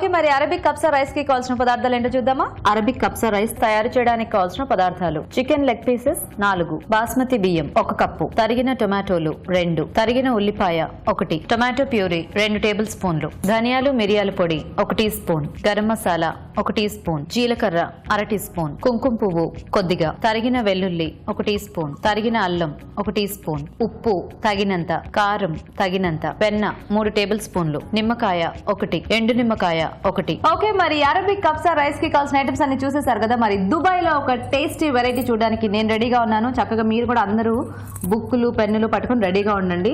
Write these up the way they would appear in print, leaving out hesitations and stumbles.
Okay, మరి Arabic kabsa rice కి కావాల్సిన పదార్థాలు ఏంటో చూద్దామా. అరబిక్ కబ్సా రైస్ తయారు చేయడానికి కావాల్సిన పదార్థాలు: చికెన్ లెగ్ పీసెస్ 4, బాస్మతి బియ్యం 1 కప్పు, తరిగిన టొమాటోలు 2, తరిగిన ఉల్లిపాయ 1, టొమాటో ప్యూరీ 2 టేబుల్ స్పూన్లు, ధనియాలు మిరియాల పొడి 1 teaspoon, garam masala 1 teaspoon, జీలకర్ర 1/2 టీ స్పూన్, కుంకుమ పువ్వు కొద్దిగా, తరిగిన వెల్లుల్లి 1 టీ స్పూన్, తరిగిన అల్లం 1 టీ స్పూన్, ఉప్పు తగినంత, కారం తగినంత, వెన్న 3 టేబుల్ స్పూన్లు, నిమ్మకాయ 1, ఎండు నిమ్మకాయ 1. ఓకే, మరి అరబిక్ కబ్సా రైస్ కి కావాల్సిన ఐటమ్స్ అన్ని చూసేసారు కదా. మరి దుబాయ్ లో ఒక టేస్టీ వెరైటీ చూడడానికి నేను రెడీగా ఉన్నాను. చక్కగా మీరు కూడా అందరూ బుక్కులు పెన్నులు పట్టుకుని రెడీగా ఉండండి.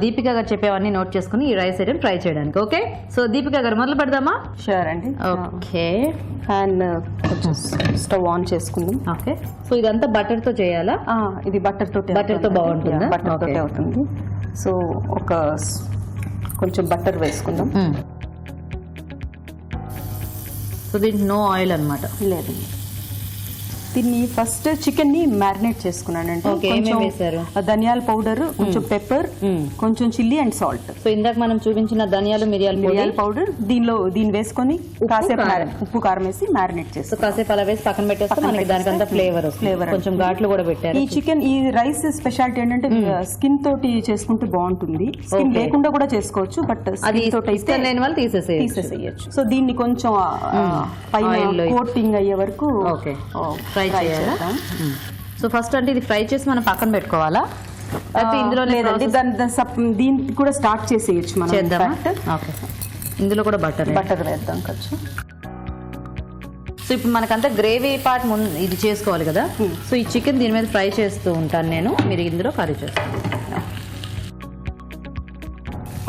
దీపిక గారు చెప్పేవన్నీ నోట్ చేసుకుని ఈ రైస్ ఐటమ్ ట్రై చేయడానికి. ఓకే, సో దీపిక గారు మొదలు పెడదామా? షూర్ అండి. ఓకే, అండ్ కొంచెం స్టవ్ ఆన్ చేసుకుందాం. ఓకే, సో ఇదంతా బటర్ తో చేయాలా? ఇది బటర్ తో బాగుంటుందా? బటర్ తోటే అవుతుంది. సో కొంచెం బటర్ వేసుకుందాం. సో దీనికి నో ఆయిల్ అన్నమాట? లేదు, దీన్ని ఫస్ట్ చికెన్ ని మ్యారినేట్ చేసుకున్నానండి. ధనియాల పౌడర్, కొంచెం పెప్పర్, కొంచెం చిల్లీ అండ్ సాల్ట్. సో ఇందాక మనం చూపించిన ధనియాలు మిరియాల పౌడర్ దీన్ని వేసుకొని కాసేపు ఉప్పు కారం వేసి మ్యారినేట్ చేసి కాసేపు అలా వేసి పక్కన పెట్టేస్తే మనకి దానికంతా ఫ్లేవర్ కొంచెం ఘాట్లు కూడా పెట్టారు. ఈ చికెన్ ఈ రైస్ స్పెషాలిటీ ఏంటంటే స్కిన్ తోటి చేసుకుంటే బాగుంటుంది. స్కిన్ లేకుండా కూడా చేసుకోవచ్చు, బట్ అది లేని వాళ్ళు తీసేసేయచ్చు. సో దీన్ని కొంచెం పైన కోటింగ్ అయ్యే వరకు ఫ్రై చేయాలా? సో ఫస్ట్ అంటే ఇది ఫ్రై చేసి మనం పక్కన పెట్టుకోవాలా? అయితే ఇందులో లేదండి, దీన్ని కూడా స్టార్ట్ చేసేయచ్చు మనం. చేద్దామా? ఓకే, ఇందులో కూడా బటర్ వేద్దాం కొంచెం. సో ఇప్పుడు మనకంతా గ్రేవీ పార్ట్ ముందు ఇది చేసుకోవాలి కదా. సో ఈ చికెన్ దీని మీద ఫ్రై చేస్తూ ఉంటాను నేను, మీరు ఇందులో కర్రీ చేస్తాను.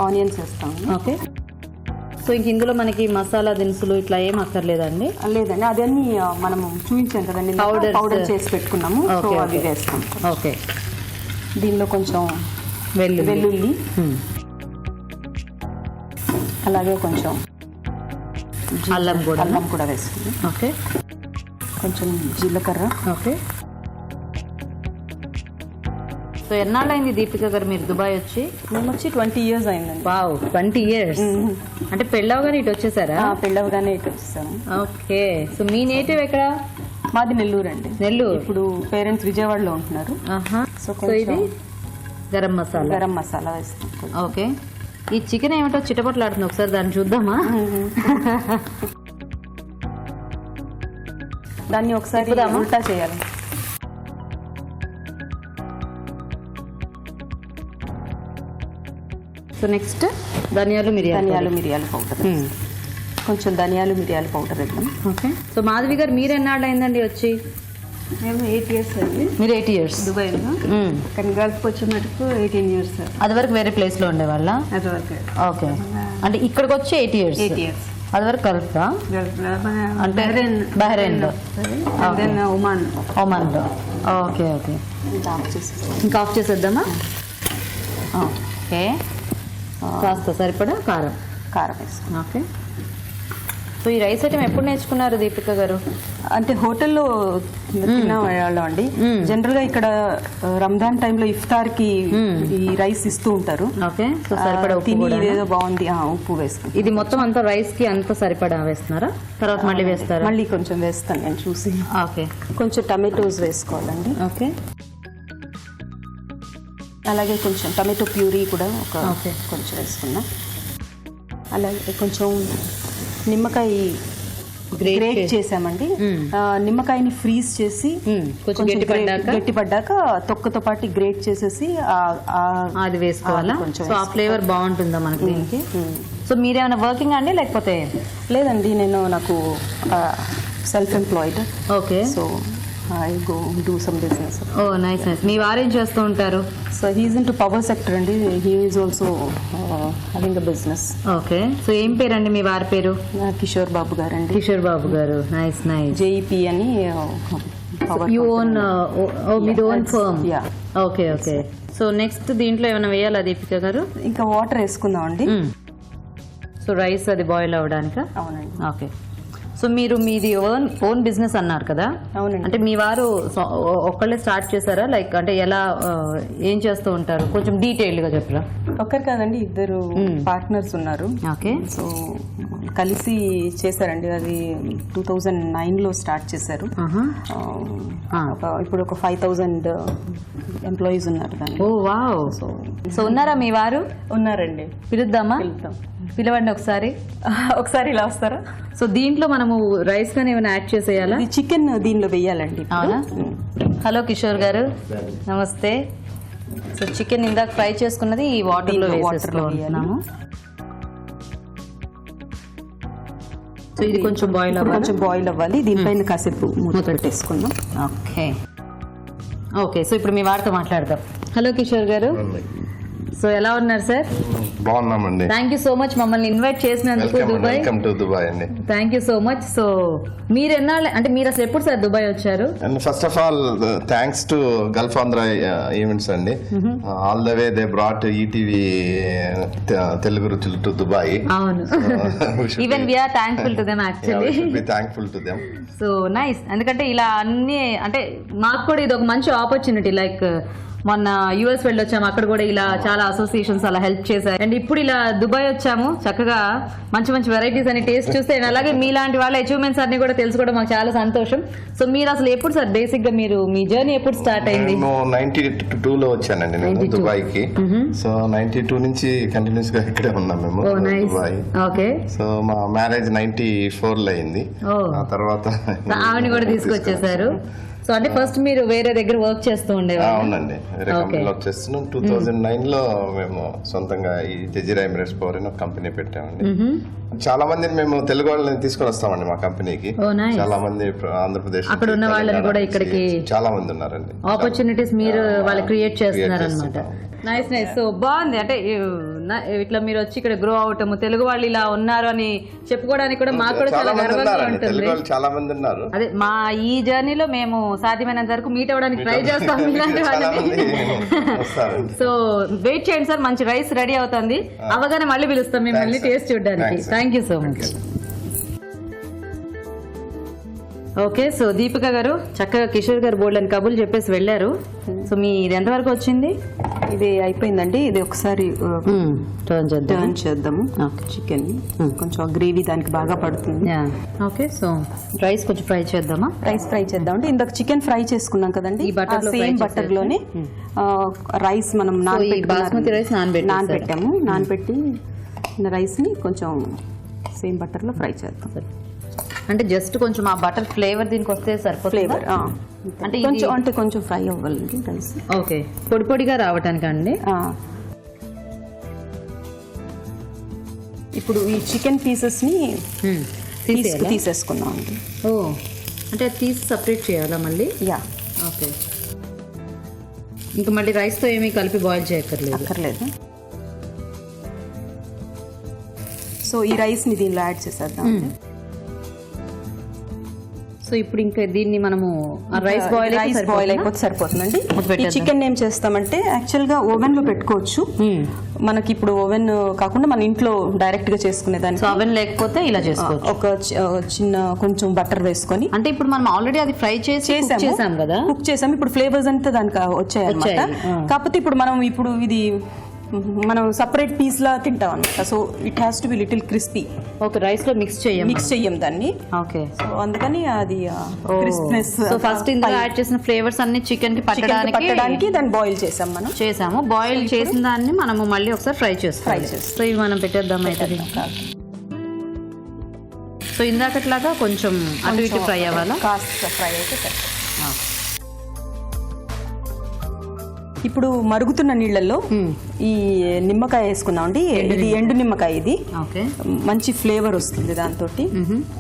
ఆనియన్స్ వేస్తాం. ఓకే, సో ఇంక ఇందులో మనకి మసాలా దినుసులు ఇట్లా ఏం అక్కర్లేదండి? లేదండి, అదన్నీ మనం చూపించాం కదండి, పౌడర్ చేసి పెట్టుకున్నాము. అది వేస్తాం. ఓకే, దీనిలో కొంచెం వెల్లుల్లి, అలాగే కొంచెం అల్లం కూడా వేస్తుంది. ఓకే, కొంచెం జీలకర్ర. ఓకే, సో ఎన్నాళ్ళైంది దీపిక గారు మీరు దుబాయ్ వచ్చి? మేము వచ్చి 20 years అయిందండి. Wow, 20 years. అంటే పెళ్ళవగానే ఇటు వచ్చేసారా? పెళ్ళవగానే ఇటు వచ్చేసాము. ఓకే, సో మీ నేటివ్ ఎక్కడ? మాది నెల్లూరు అండి. నెల్లూరు. ఇప్పుడు పేరెంట్స్ విజయవాడలో ఉంటున్నారు. సో ఇది గరం మసాలా వేస్తాం. ఓకే, ఈ చికెన్ ఏమిటో చిటపట్లాడుతుంది, ఒకసారి దాన్ని చూద్దామా? దాన్ని ఒకసారి ఉల్టా చేయాలి. సో నెక్స్ట్ ధనియాలు మిరియాల పౌడర్, కొంచెం ధనియాలు మిరియాల పౌడర్ వేద్దాం. ఓకే, సో మాధవి గారు మీరు ఎన్నాళ్ళు అయిందండి వచ్చి? మేము 8 years అండి. మీరు 8 years దుబాయ్లో, కానీ గల్ఫ్ వచ్చే మటుకు 18 years. అది వరకు వేరే ప్లేస్ లో ఉండేవాళ్ళ? అది వరకు. ఓకే, అంటే ఇక్కడికి వచ్చి 8 years. అది వరకు గల్ఫా? అంటే బహ్రెయిన్ లో, ఒమాన్ లో. ఓకే ఓకే, ఇంకా ఆఫ్ చేసేద్దామా? ఓకే, కాస్త సరిపడా కారం వేస్తాం. ఓకే, సో ఈ రైస్ ఐటమ్ ఎప్పుడు నేర్చుకున్నారు దీపిక గారు? అంటే హోటల్లో తినేవాళ్ళం అండి. జనరల్ గా ఇక్కడ రంజాన్ టైంలో ఇఫ్తార్ కి ఈ రైస్ ఇస్తూ ఉంటారు. ఓకే, సో సరిపడా తిని ఇదేదో బాగుంది, ఉప్పు వేసుకుని. ఇది మొత్తం అంతా రైస్ కి అంత సరిపడా వేస్తున్నారా? తర్వాత మళ్ళీ వేస్తారా? మళ్ళీ కొంచెం వేస్తాను నేను చూసి. ఓకే, కొంచెం టమాటోస్ వేసుకోవాలండి. ఓకే, అలాగే కొంచెం టమాటో ప్యూరీ కూడా కొంచెం వేసుకున్నాం. అలాగే కొంచెం నిమ్మకాయ గ్రేట్ చేసామండి. నిమ్మకాయని ఫ్రీజ్ చేసి కొంచెం గట్టిపడ్డాక తొక్కతో పాటు గ్రేట్ చేసేసి అది వేసుకోవాలా? కొంచెం ఆ ఫ్లేవర్ బాగుంటుందా మనకి దీనికి? సో మీరేమైనా వర్కింగ్ అండి లేకపోతే? లేదండి, నాకు self employed. Okay, so I go do some business. Oh, nice. మీ వారు ఏం చేస్తూ ఉంటారు? So he is into power sector అండి. He is also having a business. Okay, so ఏం పేరండి మీ వారి పేరు? కిషోర్ బాబు గారు అండి. కిషోర్ బాబు గారు, నైస్. JEP అని యు ఓన్ మీది own firm? Okay okay, so next దీంట్లో ఏమైనా వేయాలా దీపిక గారు? ఇంకా వాటర్ వేసుకుందాం అండి. సో రైస్ అది బాయిల్ అవడానికా? అవునండి. ఓకే, సో మీరు మీది ఓన్ బిజినెస్ అన్నారు కదా? అవునండి. అంటే మీ వారు ఒక్కళ్ళే స్టార్ట్ చేశారా? లైక్ అంటే ఎలా ఏం చేస్తూ ఉంటారు? కొంచెం డీటెయిల్డ్ గా చెప్పరా? ఒక్కరు కాదండి, ఇద్దరు పార్ట్నర్స్ ఉన్నారు. ఓకే. సో కలిసి చేశారండి. అది 2009లో స్టార్ట్ చేశారు. ఇప్పుడు ఒక 5000 ఎంప్లాయీస్ ఉన్నారు దాన్ని. ఓ వావ్. సో ఉన్నారా మీ వారు? ఉన్నారండి. పిలుద్దామా? పిలవండి ఒకసారి. ఒకసారి ఇలా వస్తారా? సో దీంట్లో మనము రైస్ కానీ ఏమైనా యాడ్ చేసేయాలా? చికెన్ దీనిలో వేయాలండి. అవునా? హలో కిషోర్ గారు, నమస్తే. సో చికెన్ ఇందాక ఫ్రై చేసుకున్నది ఈ వాటర్లో వేసేసుకున్నాము. సో ఇది కొంచెం బాయిల్ అవ్వాలి. దీనిపైన కాసేపు మూత పెట్టేసుకుందాం. ఓకే. సో ఇప్పుడు మీ వారితో మాట్లాడదాం. హలో కిషోర్ గారు, సో ఎలా ఉన్నారు సార్? బాగున్నామండి. థ్యాంక్ యూ సో మచ్ మమ్మల్ని ఇన్వైట్ చేసినందుకు దుబాయ్. వెల్కమ్ టు దుబాయ్ అండి. Thank you so much. So మీరు ఎన్నాళ్ళు అంటే మీరు అసలు ఎప్పుడు సార్ దుబాయ్ వచ్చారు? And first of all thanks to Gulf Andhra events అండి. All the way they brought ETV Telugu రుచులు టు దుబాయ్. అవును. Even we are thankful to them actually. Be thankful to them. So nice. ఎందుకంటే ఇలా అన్ని అంటే మాకు కూడా ఇది ఒక మంచి ఆపర్చునిటీ. లైక్ మొన్న యుఎస్ వెళ్ళొచ్చాము, అక్కడ కూడా ఇలా చాలా అసోసియేషన్స్ అలా హెల్ప్ చేశారు. అండ్ ఇప్పుడు ఇలా దుబాయ్ వచ్చాము, చక్కగా మంచి మంచి వెరైటీస్ అని టేస్ట్ చూస్తే, అలాగే మీలాంటి వాళ్ళ అచీవ్మెంట్స్ అన్ని కూడా తెలుసుకోవడం మాకు చాలా సంతోషం. సో మీరు అసలు ఎప్పుడు సార్ బేసిక్ గా మీరు మీ జర్నీ ఎప్పుడు స్టార్ట్ అయింది? నేను 92 లో వచ్చానండి నేను దుబాయ్ కి. సో 92 నుంచి కంటిన్యూస్ గా ఇక్కడే ఉన్నాం మేము దుబాయ్. ఓకే. సో మా మ్యారేజ్ 94 లో అయింది. ఆ తర్వాత ఆవిడ కూడా తీసుకొచ్చేసారు. సో అంటే ఫస్ట్ మీరు వేరే దగ్గర వర్క్ చేస్తూ ఉండేవారు? అవునండి, వేరే కంపెనీలో వర్క్ చేస్తున్నాం. 2009 లో మేము సొంతంగా ఈ జజీరా ఎమిరేట్స్ పవర్ అని ఒక కంపెనీ పెట్టామండి. చాలా మందిని మేము తెలుగు వాళ్ళని తీసుకొని వస్తామండి మా కంపెనీకి. చాలా మంది ఆంధ్రప్రదేశ్ అక్కడ ఉన్న వాళ్ళని కూడా ఇక్కడికి చాలా మంది ఉన్నారండి. ఆపర్చునిటీస్ మీరు వాళ్ళు క్రియేట్ చేస్తున్నారు అనమాట. Nice nice. సో బాగుంది. అంటే ఇట్లా మీరు వచ్చి ఇక్కడ గ్రో అవటము, తెలుగు వాళ్ళు ఇలా ఉన్నారు అని చెప్పుకోవడానికి కూడా మాకు కూడా చాలా గర్వంగా ఉంటుంది. చాలా మంది ఉన్నారు. అదే మా ఈ జర్నీలో మేము సాధ్యమైనంత వరకు మీట్ అవ్వడానికి ట్రై చేస్తాం ఇలాంటి వాళ్ళని. సో వెయిట్ చేయండి సార్, మంచి రైస్ రెడీ అవుతుంది. అవగానే మళ్ళీ పిలుస్తాం మిమ్మల్ని టేస్ట్ చూడడానికి. Thank you so much. Okay. So Deepika గారు చక్కగా కిషోర్ గారు బోల్డ్ అని కబుర్లు చెప్పేసి వెళ్ళారు. సో మీ ఇది ఎంతవరకు వచ్చింది? ఇది అయిపోయిందండి. ఇది ఒకసారి టర్న్ చేద్దాము. చికెన్ కొంచెం గ్రేవీ దానికి బాగా పడుతుంది. ఓకే. సో రైస్ కొంచెం ఫ్రై చేద్దామా? రైస్ ఫ్రై చేద్దామండి. ఇందాక చికెన్ ఫ్రై చేసుకున్నాం కదండి, సేమ్ బటర్ లోనే రైస్ మనం బాస్మతి రైస్ నానబెట్టాము. నానబెట్టి రైస్ ని కొంచెం సేమ్ బటర్ లో ఫ్రై చేద్దాం. అంటే జస్ట్ కొంచెం ఆ బటర్ ఫ్లేవర్ దీనికి వస్తే సరిపోతుంది. ఫ్లేవర్ అంటే కొంచెం ఫ్రై అవ్వాలండి రైస్. ఓకే. పొడి పొడిగా రావటానికి అండి. ఇప్పుడు ఈ చికెన్ పీసెస్ ని తీసేసుకున్నాం అండి. ఓ, అంటే తీసి సపరేట్ చేయాలా మళ్ళీ? యా. ఓకే. ఇంకా మళ్ళీ రైస్ తో ఏమీ కలిపి బాయిల్ చేయక్కర్లేదు. సో ఈ రైస్ ని దీనిలో యాడ్ చేసేద్దాం. సో ఇప్పుడు ఇంకా దీన్ని మనము రైస్ బాయిల్ అయిపోతే సరిపోతుందండి. ఈ చికెన్ ఏం చేస్తామంటే యాక్చువల్ గా ఓవెన్ లో పెట్టుకోవచ్చు. మనకి ఇప్పుడు ఓవెన్ కాకుండా మన ఇంట్లో డైరెక్ట్ గా చేసుకునేదాన్ని. ఓవెన్ లేకపోతే ఇలా చేసుకోవచ్చు. ఒక చిన్న కొంచెం బటర్ వేసుకొని, అంటే ఇప్పుడు మనం ఆల్రెడీ అది ఫ్రై చేసాం కదా, కుక్ చేసాం. ఇప్పుడు ఫ్లేవర్స్ అంతా దానికి వచ్చాయి. కాకపోతే ఇప్పుడు ఇది మనం సపరేట్ పీస్ లా తింటాం అనమాట. So it has to be little crispy. Okay. Rice లో మిక్స్ చెయ్యం దాన్ని. ఓకే. సో అందుకని అది క్రిస్ప్నెస్. సో ఫస్ట్ ఇందులో యాడ్ చేసిన ఫ్లేవర్స్ అన్ని చికెన్ కి పట్టడానికి దాన్ని బాయిల్ చేసాము. బాయిల్ చేసిన దాన్ని మనము మళ్ళీ ఒకసారి ఫ్రై చేస్తాం. సో ఇవి మనం పెట్టేద్దాం అయితే. సో ఇందాకట్లాగా కొంచెం అటు ఇటు ఫ్రై అవ్వాలా? కాస్త ఫ్రై అయితే సరిపోతుంది. ఇప్పుడు మరుగుతున్న నీళ్ళల్లో ఈ నిమ్మకాయ వేసుకున్నాం అండి. ఇది ఎండు నిమ్మకాయ. ఇది మంచి ఫ్లేవర్ వస్తుంది దాంతో,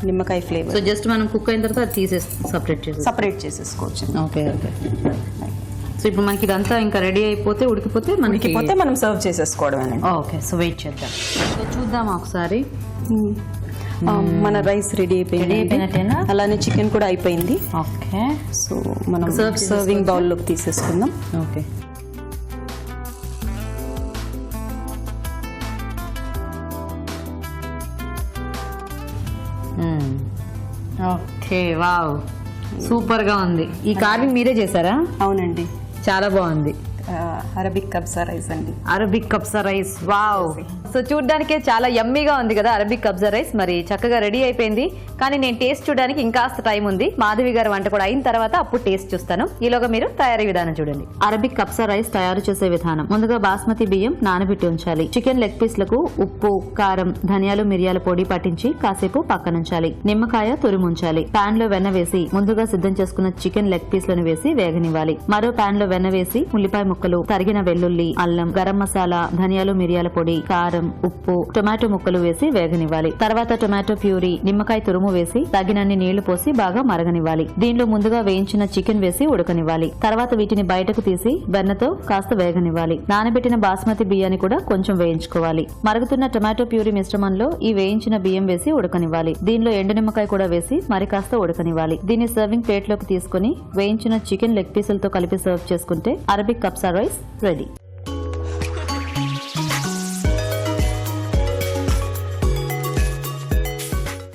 నిమ్మకాయ ఫ్లేవర్. సో జస్ట్ మనం కుక్ అయిన తర్వాత తీసేసి సపరేట్ చేసేసుకోవచ్చు. ఓకే. సో ఇప్పుడు మనకి ఇదంతా ఇంకా రెడీ అయిపోతే ఉడికిపోతే మనం సర్వ్ చేసేసుకోవడం. ఓకే. సో వెయిట్ చేద్దాం. సో చూద్దాం ఒకసారి. మన రైస్ రెడీ అయిపోయింది. అలానే చికెన్ కూడా అయిపోయింది. ఓకే. సో మనం సర్వింగ్ బౌల్ లోకి తీసేసుకుందాం. ఓకే. ఓకే వావ్ సూపర్ గా ఉంది. ఈ కార్వింగ్ మీరే చేశారా? అవునండి, చాలా బాగుంది. అరబిక్ కబ్సా రైస్ అండి. Arabic kabsa rice wow. So చూడడానికే చాలా యమ్మీగా ఉంది కదా అరబిక్ కబ్సా రైస్. మరి చక్కగా రెడీ అయిపోయింది, కానీ నేను టేస్ట్ చూడడానికి ఇంకాస్త టైం ఉంది. మాధవి గారి వంట కూడా అయిన తర్వాత అప్పుడు టేస్ట్ చూస్తాను. ఈలోగా మీరు తయారీ విధానం చూడండి. అరబిక్ కబ్సా రైస్ తయారు చేసే విధానం: ముందుగా బాస్మతి బియ్యం నానబెట్టి ఉంచాలి. చికెన్ లెగ్ పీస్లకు ఉప్పు, కారం, ధనియాలు, మిరియాల పొడి పట్టించి కాసేపు పక్కనుంచాలి. నిమ్మకాయ తురుముంచాలి. పాన్ లో వెన్న వేసి ముందుగా సిద్ధం చేసుకున్న చికెన్ లెగ్ పీస్లను వేసి వేగనివ్వాలి. మరో పాన్ లో వెన్న వేసి ఉల్లిపాయ ముక్కలు, తరిగిన వెల్లుల్లి, అల్లం, గరం మసాలా, ధనియాలు, మిరియాల పొడి, కారం, ఉప్పు, టొమాటో ముక్కలు వేసి వేగనివ్వాలి. తర్వాత టొమాటో ప్యూరీ, నిమ్మకాయ తురుము వేసి తగినన్ని నీళ్లు పోసి బాగా మరగనివ్వాలి. దీనిలో ముందుగా వేయించిన చికెన్ వేసి ఉడకనివ్వాలి. తర్వాత వీటిని బయటకు తీసి వెన్నతో కాస్త వేగనివ్వాలి. నానబెట్టిన బాస్మతి బియ్యాన్ని కూడా కొంచెం వేయించుకోవాలి. మరుగుతున్న టొమాటో ప్యూరీ మిశ్రమంలో ఈ వేయించిన బియ్యం వేసి ఉడకనివ్వాలి. దీనిలో ఎండు నిమ్మకాయ కూడా వేసి మరి కాస్త ఉడకనివ్వాలి. దీన్ని సర్వింగ్ ప్లేట్ లోకి తీసుకుని వేయించిన చికెన్ లెగ్ పీసులతో కలిపి సర్వ్ చేసుకుంటే అరబిక్ కబ్సా రైస్ రెడీ.